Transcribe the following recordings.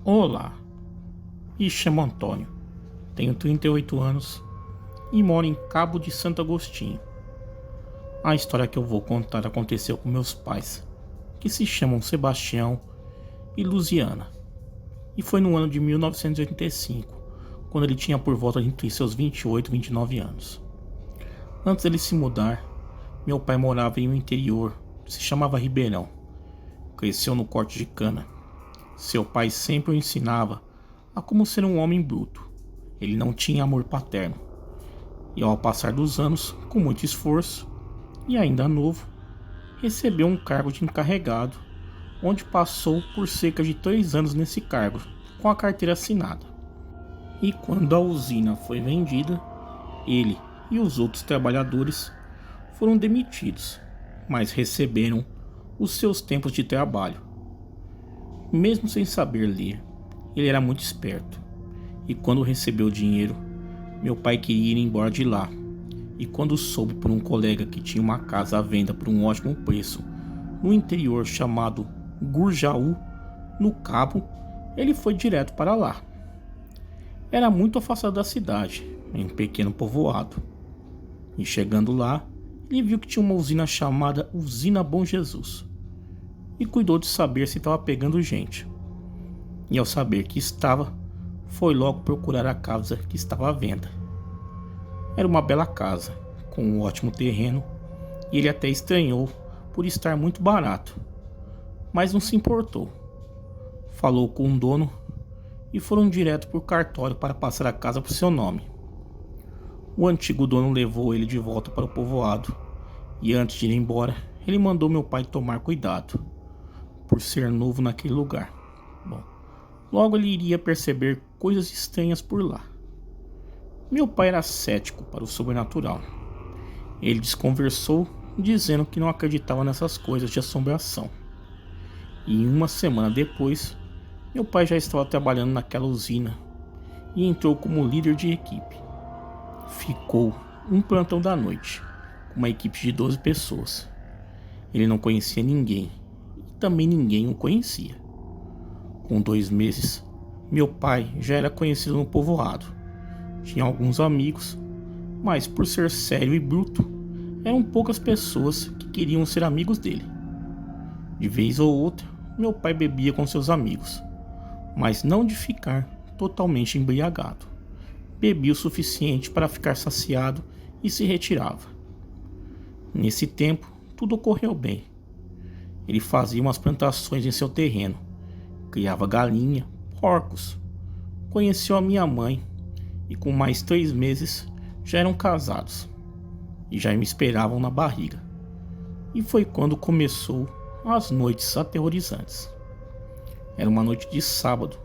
Olá, me chamo Antônio, tenho 38 anos e moro em Cabo de Santo Agostinho. A história que eu vou contar aconteceu com meus pais, que se chamam Sebastião e Luziana, e foi no ano de 1985, quando ele tinha por volta entre seus 28 e 29 anos. Antes dele se mudar, meu pai morava em um interior, se chamava Ribeirão. Cresceu no corte de cana. Seu pai sempre o ensinava a como ser um homem bruto. Ele não tinha amor paterno. E ao passar dos anos, com muito esforço, e ainda novo, recebeu um cargo de encarregado, onde passou por cerca de 3 anos nesse cargo, com a carteira assinada. E quando a usina foi vendida, ele e os outros trabalhadores foram demitidos, mas receberam os seus tempos de trabalho. Mesmo sem saber ler, ele era muito esperto. E quando recebeu o dinheiro, meu pai queria ir embora de lá. E quando soube por um colega que tinha uma casa à venda por um ótimo preço, no interior chamado Gurjaú, no Cabo, ele foi direto para lá. Era muito afastado da cidade, em um pequeno povoado. E chegando lá, ele viu que tinha uma usina chamada Usina Bom Jesus. E cuidou de saber se estava pegando gente. E ao saber que estava, foi logo procurar a casa que estava à venda. Era uma bela casa, com um ótimo terreno, e ele até estranhou por estar muito barato, mas não se importou. Falou com o dono e foram direto para o cartório para passar a casa por seu nome. O antigo dono levou ele de volta para o povoado, e antes de ir embora, ele mandou meu pai tomar cuidado, por ser novo naquele lugar. Bom, logo ele iria perceber coisas estranhas por lá. Meu pai era cético para o sobrenatural. Ele desconversou, dizendo que não acreditava nessas coisas de assombração. E uma semana depois, meu pai já estava trabalhando naquela usina e entrou como líder de equipe. Ficou um plantão da noite, com uma equipe de 12 pessoas. Ele não conhecia ninguém. Também ninguém o conhecia. Com 2 meses, meu pai já era conhecido no povoado. Tinha alguns amigos, mas por ser sério e bruto, eram poucas pessoas que queriam ser amigos dele. De vez ou outra, meu pai bebia com seus amigos, mas não de ficar totalmente embriagado. Bebia o suficiente para ficar saciado e se retirava. Nesse tempo, tudo ocorreu bem. Ele fazia umas plantações em seu terreno, criava galinha, porcos. Conheceu a minha mãe e com mais 3 meses já eram casados e já me esperavam na barriga. E foi quando começou as noites aterrorizantes. Era uma noite de sábado,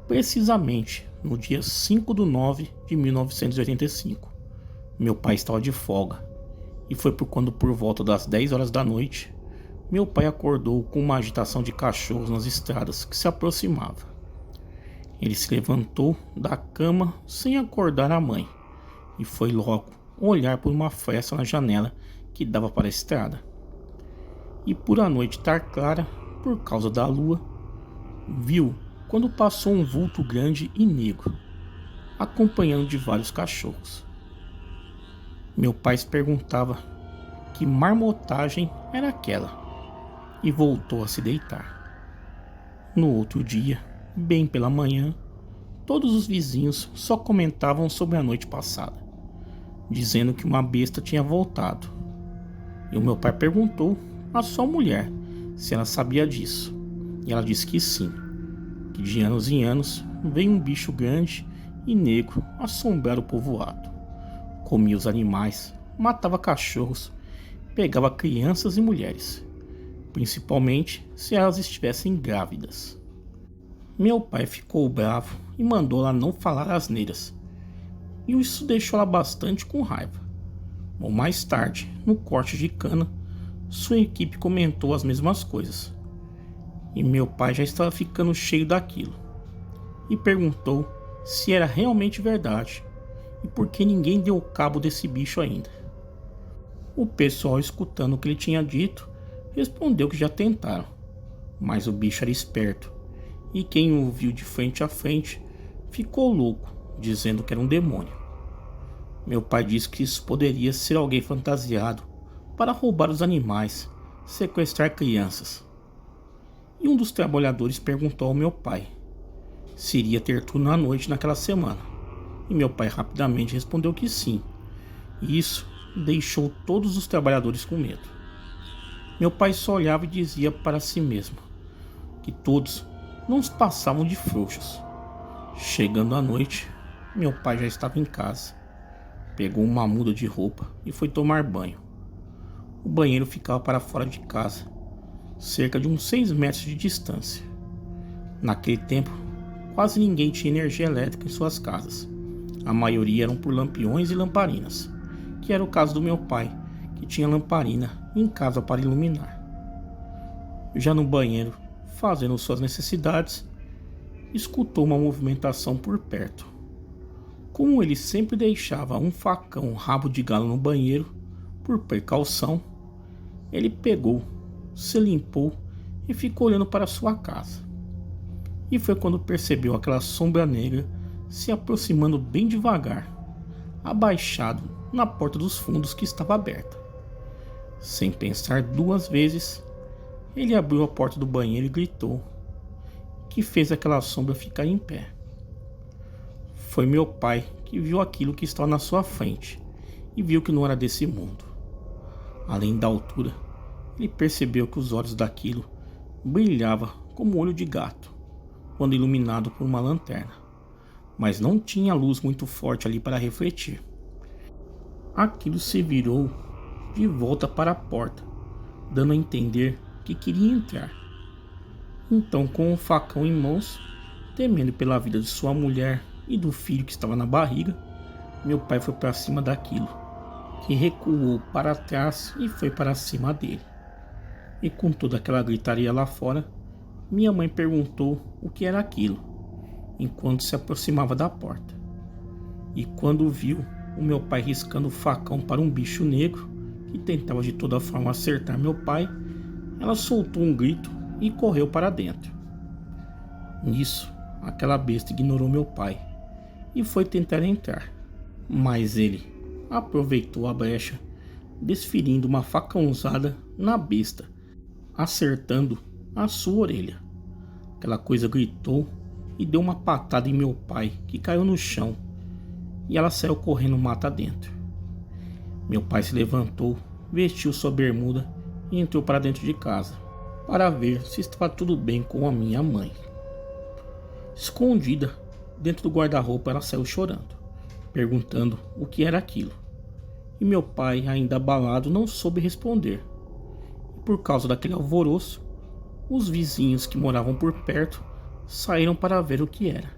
precisamente no dia 5/9 de 1985. Meu pai estava de folga e foi quando por volta das 10 horas da noite meu pai acordou com uma agitação de cachorros nas estradas que se aproximava. Ele se levantou da cama sem acordar a mãe e foi logo olhar por uma fresta na janela que dava para a estrada. E por a noite estar clara, por causa da lua, viu quando passou um vulto grande e negro, acompanhado de vários cachorros. Meu pai se perguntava que marmotagem era aquela e voltou a se deitar. No outro dia, bem pela manhã, todos os vizinhos só comentavam sobre a noite passada, dizendo que uma besta tinha voltado. E o meu pai perguntou à sua mulher se ela sabia disso, e ela disse que sim, que de anos em anos veio um bicho grande e negro assombrar o povoado. Comia os animais, matava cachorros, pegava crianças e mulheres, principalmente se elas estivessem grávidas. Meu pai ficou bravo e mandou ela não falar asneiras, e isso deixou ela bastante com raiva. Bom, mais tarde, no corte de cana, sua equipe comentou as mesmas coisas, e meu pai já estava ficando cheio daquilo, e perguntou se era realmente verdade, e por que ninguém deu cabo desse bicho ainda. O pessoal, escutando o que ele tinha dito, respondeu que já tentaram, mas o bicho era esperto, e quem o viu de frente a frente ficou louco, dizendo que era um demônio. Meu pai disse que isso poderia ser alguém fantasiado para roubar os animais, sequestrar crianças. E um dos trabalhadores perguntou ao meu pai se iria ter turno à noite naquela semana, e meu pai rapidamente respondeu que sim. E isso deixou todos os trabalhadores com medo. Meu pai só olhava e dizia para si mesmo que todos não passavam de frouxos. Chegando à noite, meu pai já estava em casa. Pegou uma muda de roupa e foi tomar banho. O banheiro ficava para fora de casa, cerca de uns 6 metros de distância. Naquele tempo, quase ninguém tinha energia elétrica em suas casas. A maioria eram por lampiões e lamparinas, que era o caso do meu pai, que tinha lamparina em casa para iluminar. Já no banheiro, fazendo suas necessidades, escutou uma movimentação por perto. Como ele sempre deixava um facão rabo de galo no banheiro, por precaução, ele pegou, se limpou e ficou olhando para sua casa. E foi quando percebeu aquela sombra negra se aproximando bem devagar, abaixado na porta dos fundos que estava aberta. Sem pensar 2 vezes, ele abriu a porta do banheiro e gritou, que fez aquela sombra ficar em pé. Foi meu pai que viu aquilo que estava na sua frente e viu que não era desse mundo. Além da altura, ele percebeu que os olhos daquilo brilhavam como olho de gato, quando iluminado por uma lanterna, mas não tinha luz muito forte ali para refletir. Aquilo se virou de volta para a porta, dando a entender que queria entrar. Então, com o facão em mãos, temendo pela vida de sua mulher e do filho que estava na barriga, meu pai foi para cima daquilo, que recuou para trás e foi para cima dele. E com toda aquela gritaria lá fora, minha mãe perguntou o que era aquilo, enquanto se aproximava da porta. E quando viu o meu pai riscando o facão para um bicho negro, que tentava de toda forma acertar meu pai, ela soltou um grito e correu para dentro. Nisso, aquela besta ignorou meu pai e foi tentar entrar, mas ele aproveitou a brecha, desferindo uma facãozada na besta, acertando a sua orelha. Aquela coisa gritou e deu uma patada em meu pai, que caiu no chão, e ela saiu correndo mata dentro. Meu pai se levantou, vestiu sua bermuda e entrou para dentro de casa, para ver se estava tudo bem com a minha mãe. Escondida dentro do guarda-roupa, ela saiu chorando, perguntando o que era aquilo. E meu pai, ainda abalado, não soube responder. E por causa daquele alvoroço, os vizinhos que moravam por perto saíram para ver o que era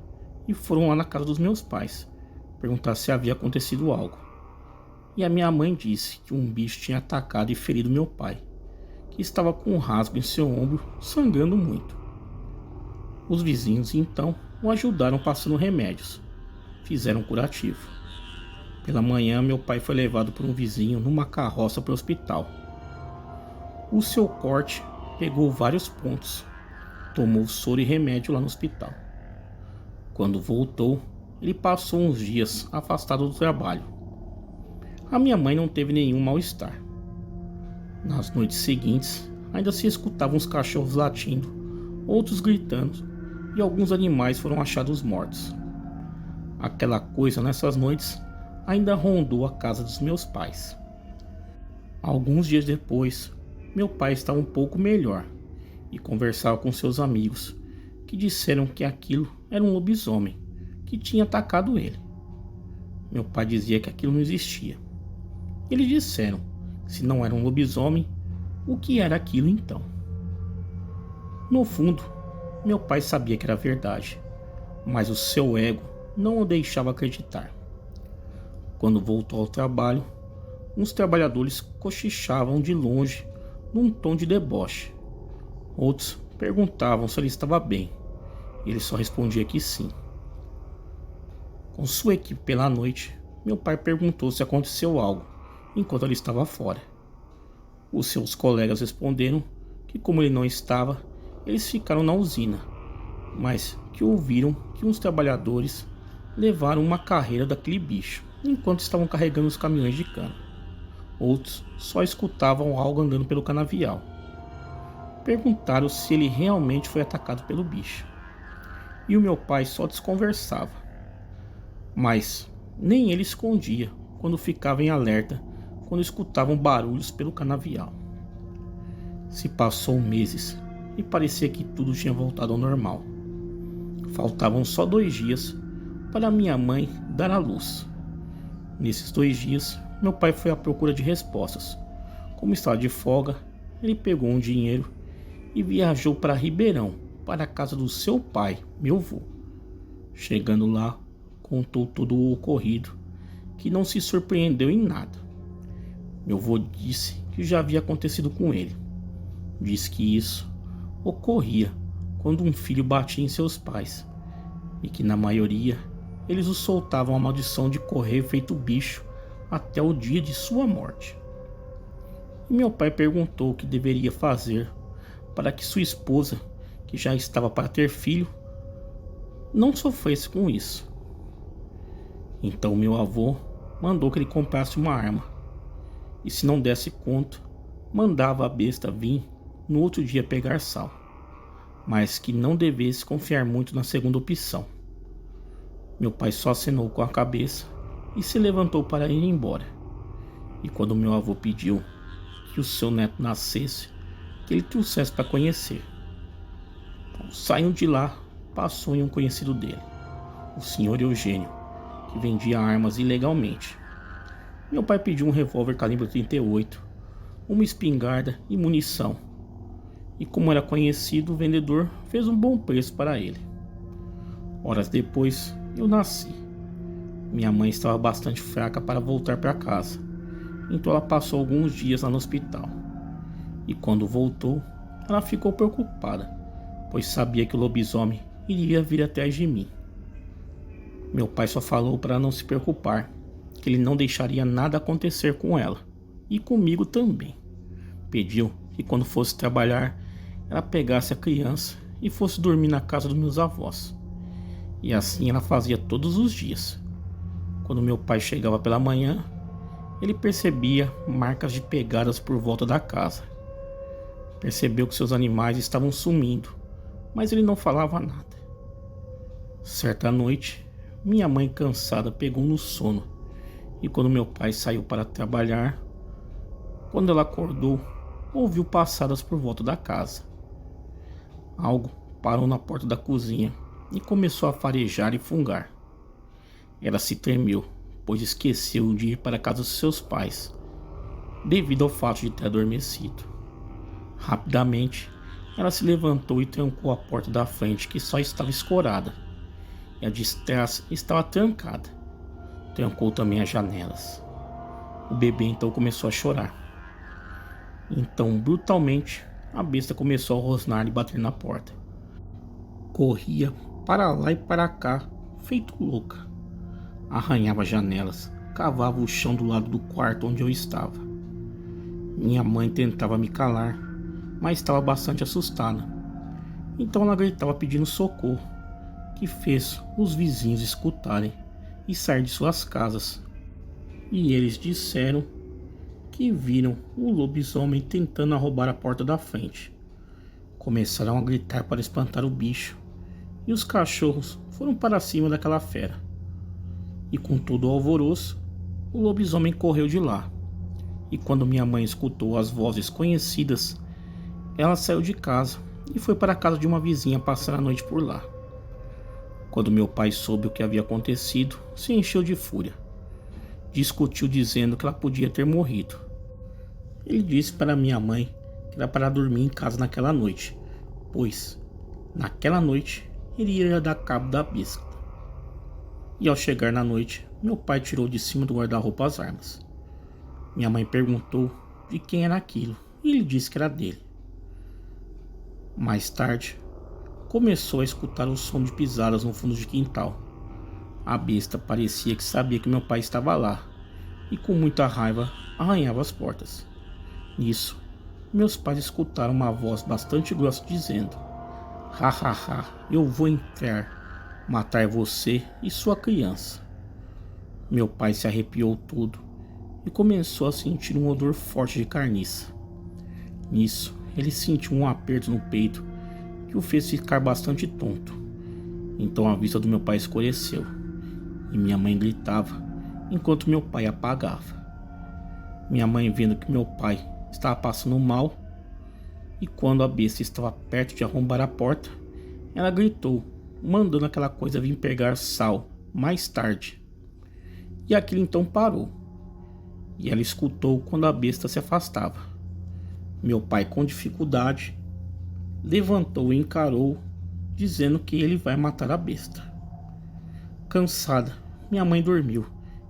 e foram lá na casa dos meus pais perguntar se havia acontecido algo. E a minha mãe disse que um bicho tinha atacado e ferido meu pai, que estava com um rasgo em seu ombro, sangrando muito. Os vizinhos então o ajudaram passando remédios, fizeram um curativo. Pela manhã, meu pai foi levado por um vizinho numa carroça para o hospital. O seu corte pegou vários pontos, tomou soro e remédio lá no hospital. Quando voltou, ele passou uns dias afastado do trabalho. A minha mãe não teve nenhum mal-estar. Nas noites seguintes, ainda se escutavam os cachorros latindo, outros gritando, e alguns animais foram achados mortos. Aquela coisa nessas noites ainda rondou a casa dos meus pais. Alguns dias depois, meu pai estava um pouco melhor e conversava com seus amigos, que disseram que aquilo era um lobisomem que tinha atacado ele. Meu pai dizia que aquilo não existia. Eles disseram que se não era um lobisomem, o que era aquilo então? No fundo, meu pai sabia que era verdade, mas o seu ego não o deixava acreditar. Quando voltou ao trabalho, uns trabalhadores cochichavam de longe num tom de deboche. Outros perguntavam se ele estava bem. Ele só respondia que sim. Com sua equipe pela noite, meu pai perguntou se aconteceu algo enquanto ele estava fora. Os seus colegas responderam que, como ele não estava, eles ficaram na usina, mas que ouviram que uns trabalhadores levaram uma carreira daquele bicho enquanto estavam carregando os caminhões de cana. Outros só escutavam algo andando pelo canavial. Perguntaram se ele realmente foi atacado pelo bicho. E o meu pai só desconversava. Mas nem ele escondia quando ficava em alerta quando escutavam barulhos pelo canavial. Se passou meses e parecia que tudo tinha voltado ao normal. Faltavam só 2 dias para minha mãe dar à luz. Nesses 2 dias, meu pai foi à procura de respostas. Como estava de folga, ele pegou um dinheiro e viajou para Ribeirão, para a casa do seu pai, meu avô. Chegando lá, contou todo o ocorrido, que não se surpreendeu em nada. Meu avô disse que já havia acontecido com ele. Disse que isso ocorria quando um filho batia em seus pais, e que na maioria eles o soltavam a maldição de correr feito bicho até o dia de sua morte. E meu pai perguntou o que deveria fazer para que sua esposa, que já estava para ter filho, não sofresse com isso. Então meu avô mandou que ele comprasse uma arma, e se não desse conta, mandava a besta vir no outro dia pegar sal, mas que não devesse confiar muito na segunda opção. Meu pai só acenou com a cabeça e se levantou para ir embora. E quando meu avô pediu que o seu neto nascesse, que ele trouxesse para conhecer. Saindo de lá, passou em um conhecido dele, o senhor Eugênio, que vendia armas ilegalmente. Meu pai pediu um revólver calibre 38, uma espingarda e munição. E como era conhecido, o vendedor fez um bom preço para ele. Horas depois, eu nasci. Minha mãe estava bastante fraca para voltar para casa, então ela passou alguns dias lá no hospital. E quando voltou, ela ficou preocupada, pois sabia que o lobisomem iria vir atrás de mim. Meu pai só falou para não se preocupar, que ele não deixaria nada acontecer com ela, e comigo também. Pediu que quando fosse trabalhar, ela pegasse a criança e fosse dormir na casa dos meus avós. E assim ela fazia todos os dias. Quando meu pai chegava pela manhã, ele percebia marcas de pegadas por volta da casa. Percebeu que seus animais estavam sumindo, mas ele não falava nada. Certa noite, minha mãe cansada pegou no sono, e quando meu pai saiu para trabalhar, quando ela acordou, ouviu passadas por volta da casa. Algo parou na porta da cozinha e começou a farejar e fungar. Ela se tremeu, pois esqueceu de ir para a casa dos seus pais, devido ao fato de ter adormecido. Rapidamente, ela se levantou e trancou a porta da frente, que só estava escorada, e a de trás estava trancada. Trancou também as janelas. O bebê então começou a chorar. Então, brutalmente, a besta começou a rosnar e bater na porta. Corria para lá e para cá, feito louca. Arranhava as janelas, cavava o chão do lado do quarto onde eu estava. Minha mãe tentava me calar, mas estava bastante assustada. Então ela gritava pedindo socorro, que fez os vizinhos escutarem e sair de suas casas. E eles disseram que viram o lobisomem tentando roubar a porta da frente. Começaram a gritar para espantar o bicho, e os cachorros foram para cima daquela fera. E com todo o alvoroço, o lobisomem correu de lá. E quando minha mãe escutou as vozes conhecidas, ela saiu de casa e foi para a casa de uma vizinha passar a noite por lá. Quando meu pai soube o que havia acontecido, se encheu de fúria. Discutiu dizendo que ela podia ter morrido. Ele disse para minha mãe que era para dormir em casa naquela noite, pois, naquela noite, iria dar cabo da besta. E ao chegar na noite, meu pai tirou de cima do guarda-roupa as armas. Minha mãe perguntou de quem era aquilo, e ele disse que era dele. Mais tarde, começou a escutar o som de pisadas no fundo de quintal. A besta parecia que sabia que meu pai estava lá e com muita raiva arranhava as portas. Nisso, meus pais escutaram uma voz bastante grossa dizendo: "Ha ha ha, eu vou entrar, matar você e sua criança." Meu pai se arrepiou todo e começou a sentir um odor forte de carniça. Nisso, ele sentiu um aperto no peito que o fez ficar bastante tonto. Então a vista do meu pai escureceu e minha mãe gritava enquanto meu pai apagava. Minha mãe, vendo que meu pai estava passando mal e quando a besta estava perto de arrombar a porta, ela gritou, mandando aquela coisa vir pegar Sal mais tarde. E aquilo então parou e ela escutou quando a besta se afastava. Meu pai, com dificuldade, levantou e encarou, dizendo que ele vai matar a besta. Cansada, minha mãe dormiu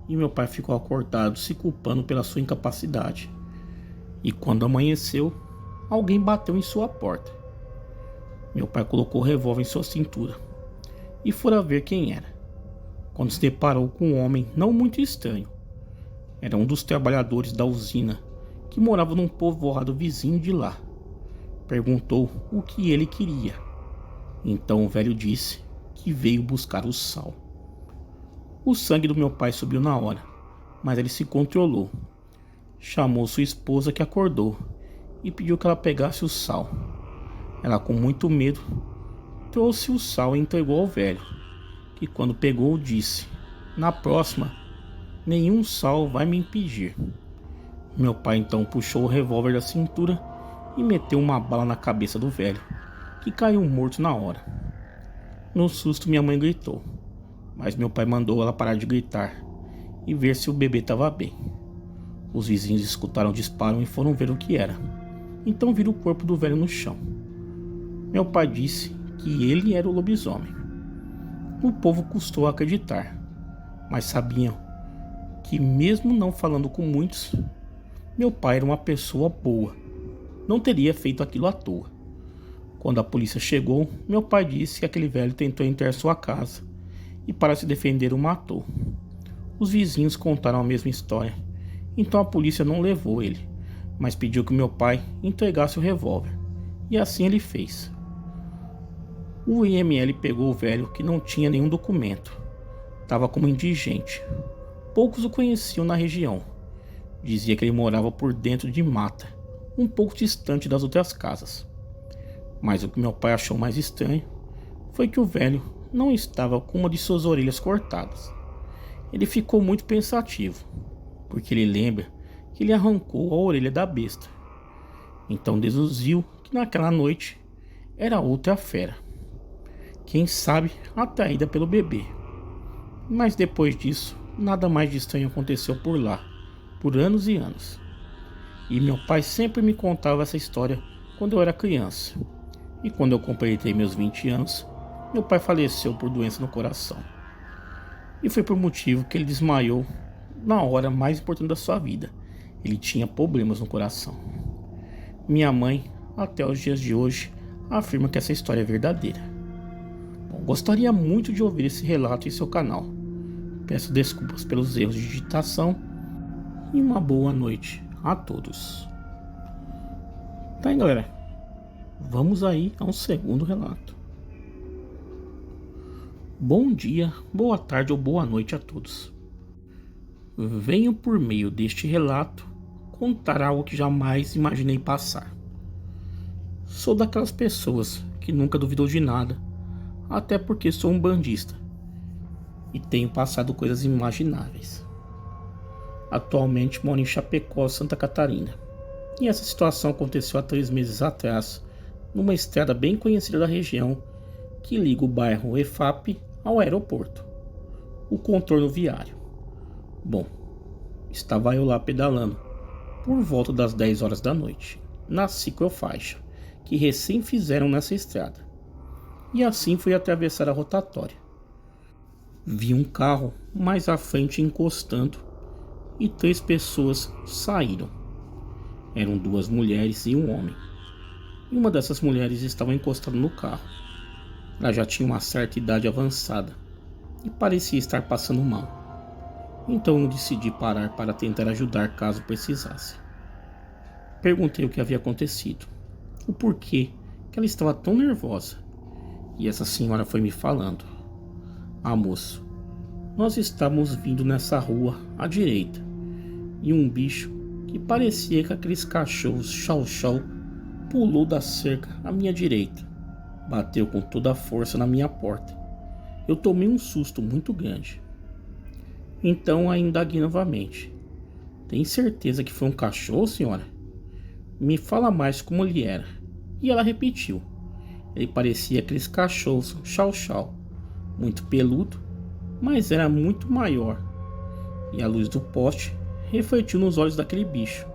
e meu pai ficou acordado, se culpando pela sua incapacidade. E quando amanheceu, alguém bateu em sua porta. Meu pai colocou o revólver em sua cintura e fora ver quem era, quando se deparou com um homem não muito estranho. Era um dos trabalhadores da usina que morava num povoado vizinho de lá. Perguntou o que ele queria. Então o velho disse que veio buscar o sal. O sangue do meu pai subiu na hora, mas ele se controlou. Chamou sua esposa, que acordou, e pediu que ela pegasse o sal. Ela, com muito medo, trouxe o sal e entregou ao velho, que quando pegou disse: "Na próxima, nenhum sal vai me impedir." Meu pai então puxou o revólver da cintura e meteu uma bala na cabeça do velho, que caiu morto na hora. No susto, minha mãe gritou, mas meu pai mandou ela parar de gritar e ver se o bebê estava bem. Os vizinhos escutaram o disparo e foram ver o que era. Então viram o corpo do velho no chão. Meu pai disse que ele era o lobisomem. O povo custou a acreditar, mas sabiam que, mesmo não falando com muitos, meu pai era uma pessoa boa. Não teria feito aquilo à toa. Quando a polícia chegou, meu pai disse que aquele velho tentou entrar em sua casa e, para se defender, o matou. Os vizinhos contaram a mesma história, então a polícia não levou ele, mas pediu que meu pai entregasse o revólver, e assim ele fez. O IML pegou o velho, que não tinha nenhum documento, estava como indigente. Poucos o conheciam na região. Dizia que ele morava por dentro de mata, um pouco distante das outras casas. Mas o que meu pai achou mais estranho foi que o velho não estava com uma de suas orelhas cortadas. Ele ficou muito pensativo, porque ele lembra que ele arrancou a orelha da besta. Então deduziu que naquela noite era outra fera. Quem sabe atraída pelo bebê. Mas depois disso, nada mais de estranho aconteceu por lá, por anos e anos. E meu pai sempre me contava essa história quando eu era criança. E quando eu completei meus 20 anos, meu pai faleceu por doença no coração. E foi por motivo que ele desmaiou na hora mais importante da sua vida. Ele tinha problemas no coração. Minha mãe, até os dias de hoje, afirma que essa história é verdadeira. Bom, gostaria muito de ouvir esse relato em seu canal. Peço desculpas pelos erros de digitação e uma boa noite a todos. Tá aí, galera, vamos aí a um segundo relato. Bom dia, boa tarde ou boa noite a todos. Venho por meio deste relato contar algo que jamais imaginei passar. Sou daquelas pessoas que nunca duvidou de nada, até porque sou um bandista e tenho passado coisas inimagináveis. Atualmente moro em Chapecó, Santa Catarina, e essa situação aconteceu há 3 meses atrás, numa estrada bem conhecida da região que liga o bairro EFAP ao aeroporto, o contorno viário. Bom, estava eu lá pedalando por volta das 10 horas da noite, na ciclofaixa que recém fizeram nessa estrada, e assim fui atravessar a rotatória. Vi um carro mais à frente encostando e 3 pessoas saíram. Eram 2 mulheres e um homem. E uma dessas mulheres estava encostada no carro. Ela já tinha uma certa idade avançada e parecia estar passando mal. Então eu decidi parar para tentar ajudar caso precisasse. Perguntei o que havia acontecido, o porquê que ela estava tão nervosa. E essa senhora foi me falando: "Ah, moço, nós estávamos vindo nessa rua à direita e um bicho que parecia que aqueles cachorros chau-chau pulou da cerca à minha direita, bateu com toda a força na minha porta. Eu tomei um susto muito grande. Então a indaguei novamente: tem certeza que foi um cachorro, senhora? Me fala mais como ele era." E ela repetiu: ele parecia aqueles cachorros chau-chau, muito peludo, mas era muito maior. E a luz do poste refletiu nos olhos daquele bicho,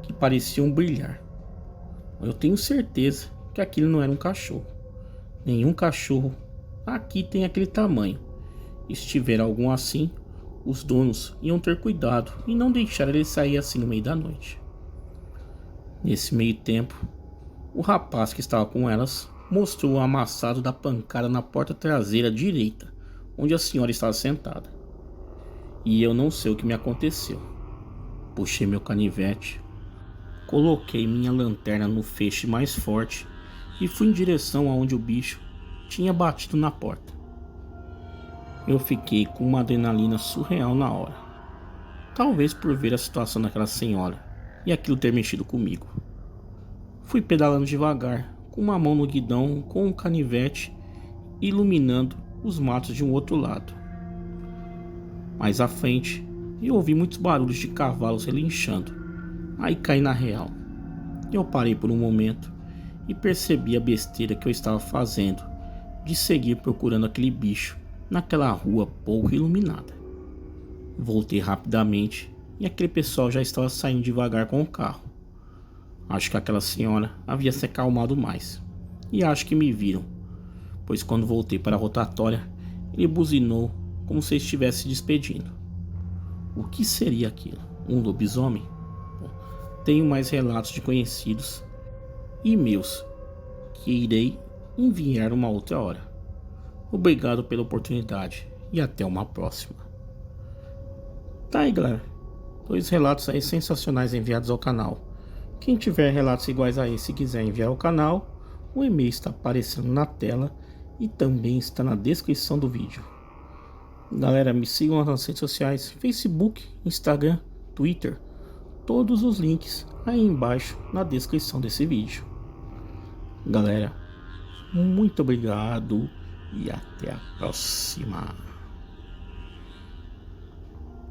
que pareciam brilhar. Eu tenho certeza que aquilo não era um cachorro. Nenhum cachorro aqui tem aquele tamanho. E se tiver algum assim, os donos iam ter cuidado e não deixar ele sair assim no meio da noite. Nesse meio tempo, o rapaz que estava com elas mostrou o amassado da pancada na porta traseira direita, onde a senhora estava sentada. E eu não sei o que me aconteceu. Puxei meu canivete, coloquei minha lanterna no feixe mais forte e fui em direção aonde o bicho tinha batido na porta. Eu fiquei com uma adrenalina surreal na hora. Talvez por ver a situação daquela senhora e aquilo ter mexido comigo. Fui pedalando devagar, com uma mão no guidão, com um canivete, iluminando os matos de um outro lado. Mais à frente, eu ouvi muitos barulhos de cavalos relinchando. Aí caí na real. Eu parei por um momento e percebi a besteira que eu estava fazendo de seguir procurando aquele bicho naquela rua pouco iluminada. Voltei rapidamente e aquele pessoal já estava saindo devagar com o carro. Acho que aquela senhora havia se acalmado mais, e acho que me viram, pois quando voltei para a rotatória, ele buzinou como se estivesse se despedindo. O que seria aquilo? Um lobisomem? Bom, tenho mais relatos de conhecidos e meus que irei enviar uma outra hora. Obrigado pela oportunidade e até uma próxima. Tá aí, galera, 2 relatos aí sensacionais enviados ao canal. Quem tiver relatos iguais a esse e quiser enviar ao canal, o e-mail está aparecendo na tela e também está na descrição do vídeo. Galera, me sigam nas redes sociais, Facebook, Instagram, Twitter. Todos os links aí embaixo na descrição desse vídeo. Galera, muito obrigado e até a próxima.